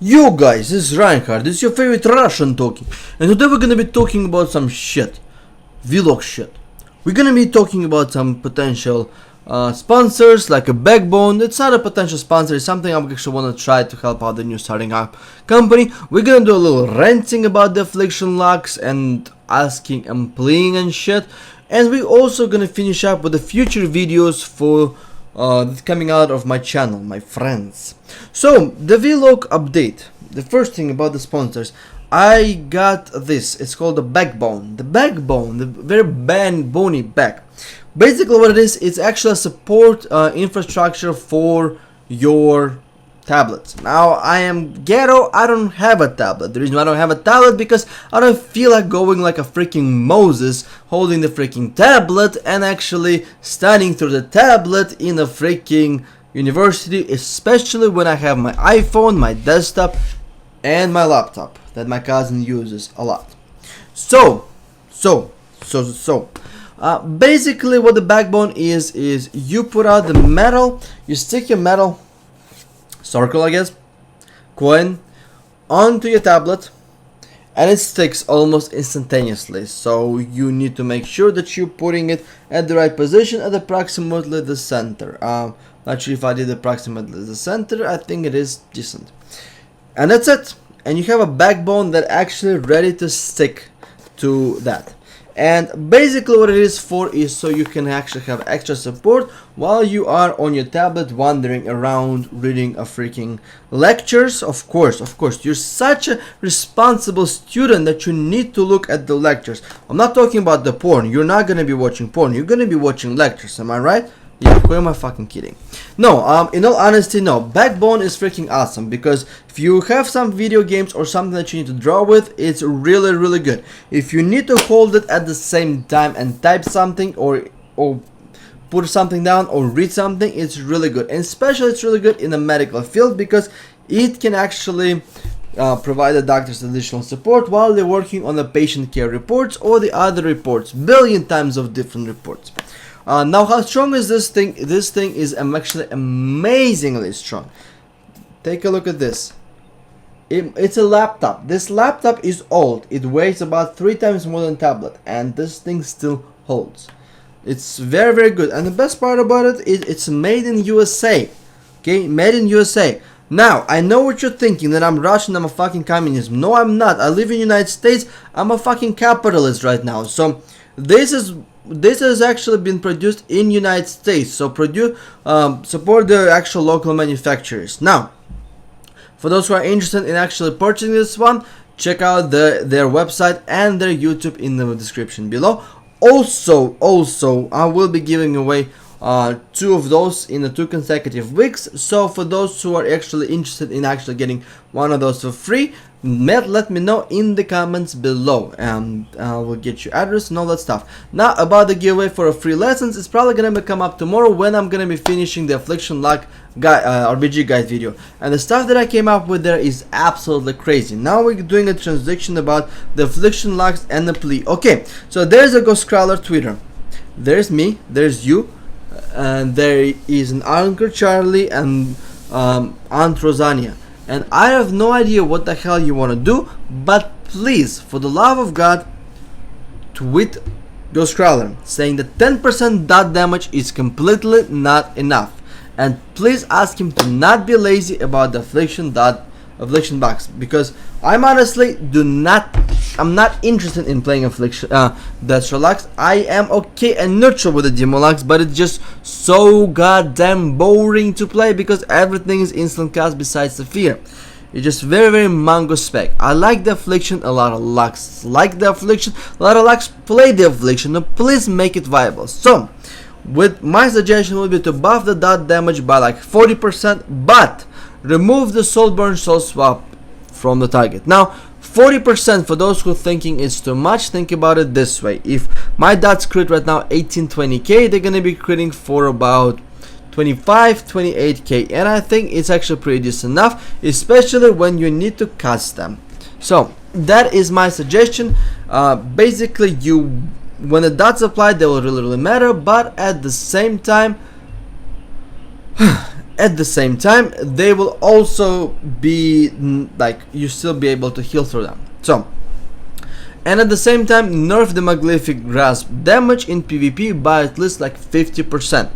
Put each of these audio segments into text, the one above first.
Yo guys, this is Reinhardt, this is your favorite Russian talking, and today we're gonna be talking about some shit. VLOVE shit. We're gonna be talking about some potential sponsors, like a Backbone. It's not a potential sponsor, it's something I actually wanna try to help out the new starting up company. We're gonna do a little ranting about the Affliction locks and asking and pleading and shit. And we're also gonna finish up with the future videos for coming out of my channel, my friends. So the VLOVE update. The first thing about the sponsors, I got this. It's called the Backbone. The Backbone, the very bony back. Basically, what it is, it's actually a support infrastructure for your tablets. Now I am ghetto, I don't have a tablet. The reason why I don't have a tablet because I don't feel like going like a freaking Moses holding the freaking tablet and actually studying through the tablet in a freaking university, especially when I have my iPhone, my desktop and my laptop that my cousin uses a lot. Basically what the Backbone is you put out the metal, you stick your metal circle, I guess, coin onto your tablet and it sticks almost instantaneously. So you need to make sure that you're putting it at the right position at approximately the center. Not sure if I did approximately the center. I think it is decent, and that's it. And you have a Backbone that actually ready to stick to that. And basically what it is for is so you can actually have extra support while you are on your tablet wandering around reading a freaking lectures. Of course, you're such a responsible student that you need to look at the lectures. I'm not talking about the porn. You're not gonna be watching porn. You're gonna be watching lectures. Am I right? Yeah, who am I fucking kidding? No, in all honesty, no. Backbone is freaking awesome because if you have some video games or something that you need to draw with, it's really good. If you need to hold it at the same time and type something or put something down or read something, it's really good. And especially it's really good in the medical field because it can actually provide the doctors additional support while they're working on the patient care reports or the other reports, billion times of different reports. Now how strong is this thing? This thing is actually amazingly strong. Take a look at this. It's a laptop. This laptop is old. It weighs about 3 times more than tablet and this thing still holds. It's very good, and the best part about it is it's made in USA. Okay, made in USA. Now I know what you're thinking, that I'm Russian, I'm a fucking communist. No, I'm not. I live in the United States. I'm a fucking capitalist right now. So this has actually been produced in United States, so support the actual local manufacturers. Now, for those who are interested in actually purchasing this one, check out their website and their YouTube in the description below. Also, I will be giving away 2 of those in the 2 consecutive weeks. So for those who are actually interested in actually getting one of those for free, let me know in the comments below and I will get your address and all that stuff. Now about the giveaway for a free lessons, it's probably gonna come up tomorrow when I'm gonna be finishing the Affliction lock guide, RBG guide video, and the stuff that I came up with there is absolutely crazy. Now we're doing a transition about the Affliction locks and the plea. Okay, so there's a Ghostcrawler Twitter, there's me, there's you, and there is an Uncle Charlie and Aunt Rosanna. And I have no idea what the hell you want to do, but please, for the love of God, tweet Ghostcrawler saying that 10% dot damage is completely not enough. And please ask him to not be lazy about the Affliction box, because I'm honestly I'm not interested in playing Affliction Death Relax. I am okay and neutral with the Demolux, but it's just so goddamn boring to play because everything is instant cast besides the fear. It's just very mango spec. I like the Affliction, a lot of lux like the Affliction, a lot of lux play the Affliction. Now please make it viable. So with my suggestion would be to buff the dot damage by like 40%, but remove the soul burn soul swap from the target. Now 40%, for those who are thinking it's too much, think about it this way. If my dots crit right now 18-20k, they're gonna be critting for about 25-28k, and I think it's actually pretty decent enough, especially when you need to cast them. So that is my suggestion. Basically when the dots apply, they will really matter, but at the same time At the same time, they will also be like, you still be able to heal through them. So, and at the same time, nerf the Malefic Grasp damage in PvP by at least like 50%.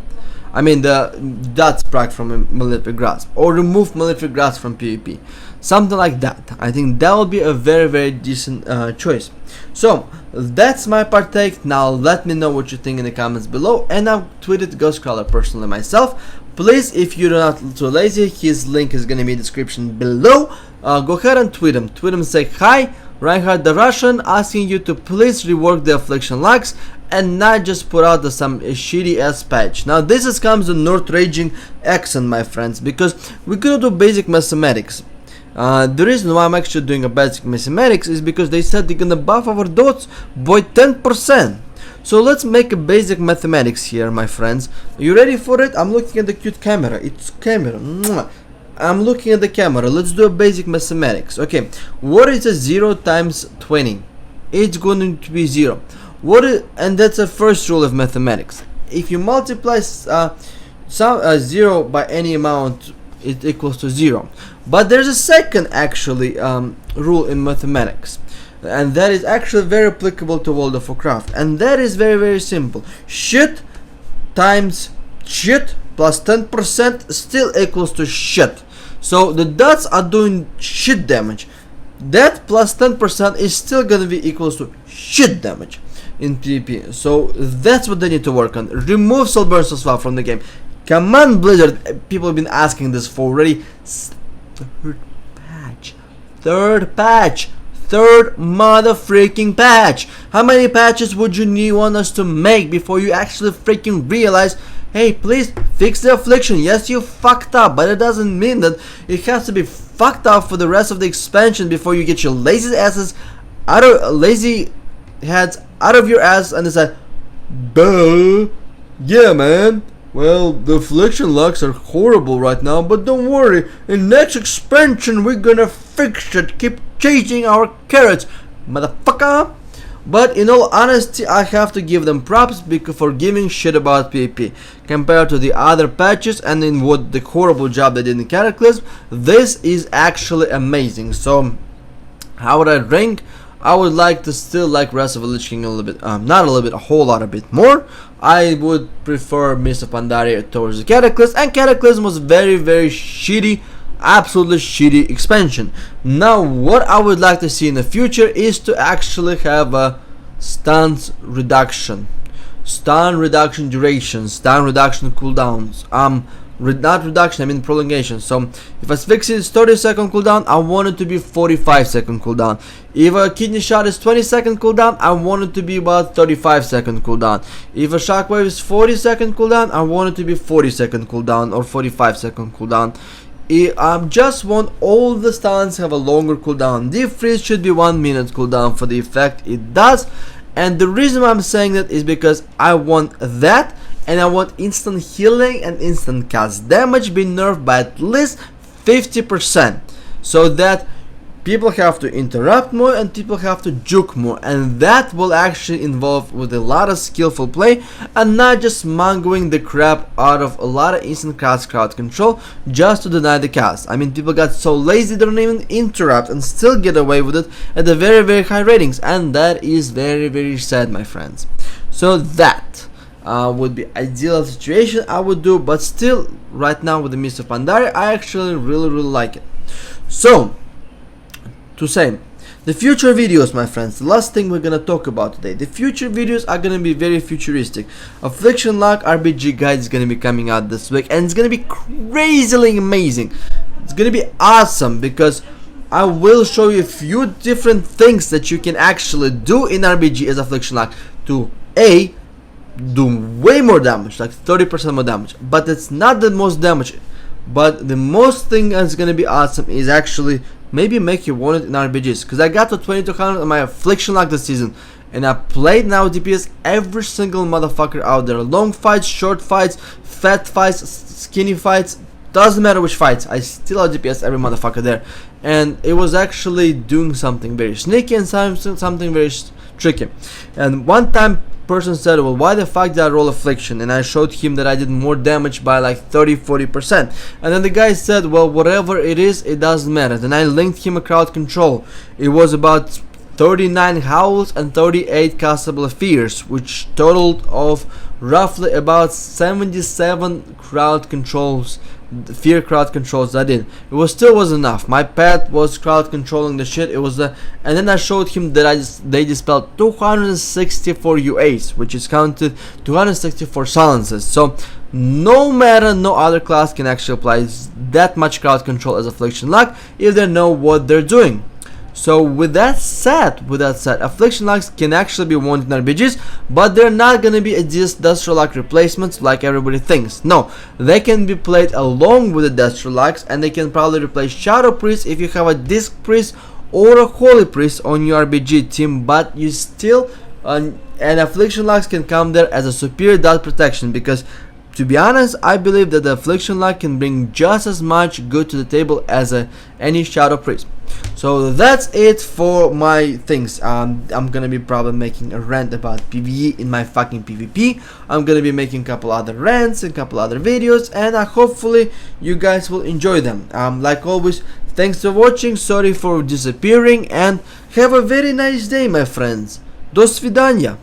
I mean that's proc from a Malefic Grasp, or remove Malefic Grasp from PvP, something like that. I think that will be a very decent choice. So that's my partake. Now let me know what you think in the comments below, and I've tweeted Ghostcrawler personally myself. Please, if you're not too lazy, his link is gonna be in the description below. Go ahead and tweet him, say hi, ReinhartDaRussian, asking you to please rework the Affliction lags and not just put out some shitty ass patch. Now this comes to North Raging accent, my friends, because we're gonna do basic mathematics. The reason why I'm actually doing a basic mathematics is because they said they're gonna buff our dots by 10%. So let's make a basic mathematics here, my friends. Are you ready for it? I'm looking at the cute camera. It's camera. Mwah. I'm looking at the camera. Let's do a basic mathematics. Okay, what is a 0 times 20? It's going to be 0. And that's the first rule of mathematics. If you multiply 0 by any amount, it equals to 0. But there's a second actually rule in mathematics, and that is actually very applicable to World of Warcraft, and that is very simple. Shit times shit plus 10% still equals to shit. So the dots are doing shit damage. That plus 10% is still gonna be equals to shit damage in PvP. So that's what they need to work on. Remove Soulburn Swap from the game. Come on, Blizzard. People have been asking this for already. Third patch. Third motherfucking patch. How many patches would you want us to make before you actually freaking realize, hey, please fix the Affliction? Yes, you fucked up, but it doesn't mean that it has to be fucked up for the rest of the expansion before you get your lazy asses out of lazy heads out of your ass and decide, "Buh, yeah, man. Well, the Affliction locks are horrible right now, but don't worry. In next expansion, we're gonna fix it. Keep chasing our carrots, motherfucker." But in all honesty, I have to give them props for giving shit about PvP compared to the other patches, and in what the horrible job they did in Cataclysm. This is actually amazing. So, how would I rank? I would like to still like Wrath of the Lich King a little bit, not a little bit, a whole lot a bit more. I would prefer Mists of Pandaria towards the Cataclysm, and Cataclysm was very shitty, absolutely shitty expansion. Now what I would like to see in the future is to actually have a stun reduction duration, stun reduction cooldowns, not reduction, I mean prolongation. So if a fix is 30-second cooldown, I want it to be 45-second cooldown. If a kidney shot is 20-second cooldown, I want it to be about 35-second cooldown. If a shockwave is 40-second cooldown, I want it to be 40-second cooldown or 45-second cooldown. I just want all the stuns have a longer cooldown. Deep freeze should be 1 minute cooldown for the effect it does, and the reason why I'm saying that is because I want that, and I want instant healing and instant cast damage be nerfed by at least 50%, so that people have to interrupt more and people have to juke more, and that will actually involve with a lot of skillful play and not just mongoing the crap out of a lot of instant cast crowd control just to deny the cast. I mean, people got so lazy they don't even interrupt and still get away with it at the very high ratings, and that is very sad, my friends. So that would be ideal situation I would do, but still right now with the Mist of Pandaria I actually really like it. So to say, the future videos, my friends, the last thing we're gonna talk about today, the future videos are gonna be very futuristic. Affliction Lock RBG guide is gonna be coming out this week, and it's gonna be crazily amazing. It's gonna be awesome because I will show you a few different things that you can actually do in RBG as Affliction Lock to do way more damage, like 30% more damage, but it's not the most damage. But the most thing that's gonna be awesome is actually maybe make you want it in RBGs, because I got to 2200 on my Affliction Lock this season, and I played now DPS every single motherfucker out there. Long fights, short fights, fat fights, skinny fights, doesn't matter which fights, I still out DPS every motherfucker there, and it was actually doing something very sneaky and something very tricky. And one time person said, well, why the fuck did I roll Affliction? And I showed him that I did more damage by like 30-40%. And then the guy said, well, whatever it is, it doesn't matter. Then I linked him a crowd control. It was about 39 howls and 38 castable fears, which totaled of roughly about 77 crowd controls, fear crowd controls I did. It was still was enough. My pet was crowd controlling the shit. It was the, and then I showed him that they dispelled 264 UAs, which is counted 264 silences. So no matter, no other class can actually apply that much crowd control as Affliction luck if they know what they're doing. So with that said, Affliction locks can actually be wanted in RPGs, but they're not gonna be a Destro lock replacements like everybody thinks. No, they can be played along with the Destro locks, and they can probably replace Shadow Priest if you have a Disc Priest or a Holy Priest on your RPG team, but you still, and Affliction locks can come there as a superior dot protection, because to be honest, I believe that the Affliction lock can bring just as much good to the table as any Shadow Priest. So that's it for my things. I'm gonna be probably making a rant about PvE in my fucking PvP. I'm gonna be making a couple other rants and a couple other videos, and hopefully you guys will enjoy them. Like always, thanks for watching, sorry for disappearing, and have a very nice day, my friends. До свидания.